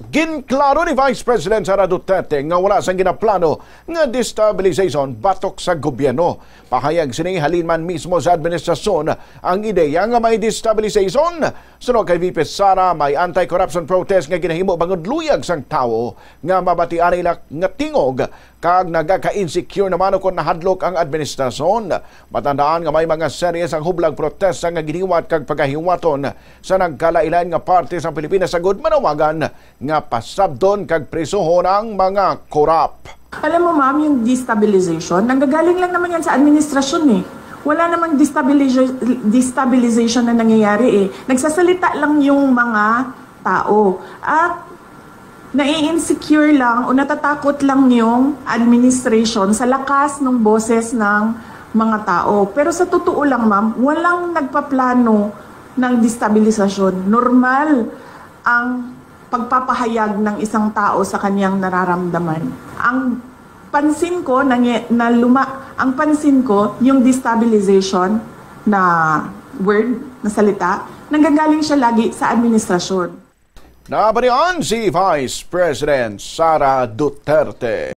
Ginklaro ni Vice President Sara Duterte nga wala sang ginaplano nga destabilization batok sa gobyerno. Pahayag sini halinman mismo sa administrasyon ang ideya nga may destabilization. Sunod kay VP Sara, may anti-corruption protest nga ginahimo bangod luyag sang tao nga mabatian nila nga tingog kag nagaka-insecure naman kung nahadlok ang administrasyon. Matandaan nga may mga series ang hublag protesta nga giniwat kag pagahiwaton sa nagkalailan nga parte sa Pilipinas sagod manawagan nga pasabdon kag prisohon ang mga korap. Alam mo ma'am, yung destabilization, nanggagaling lang naman yan sa administrasyon eh. Wala namang destabilization na nangyayari eh. Nagsasalita lang yung mga tao. At nai-insecure lang o natatakot lang yung administration sa lakas ng boses ng mga tao. Pero sa totoo lang ma'am, walang nagpaplano ng destabilisasyon. Normal ang pagpapahayag ng isang tao sa kanyang nararamdaman. Ang pansin ko yung destabilization na word, na salita, nanggagaling siya lagi sa administrasyon. Nabalian si Vice President Sara Duterte.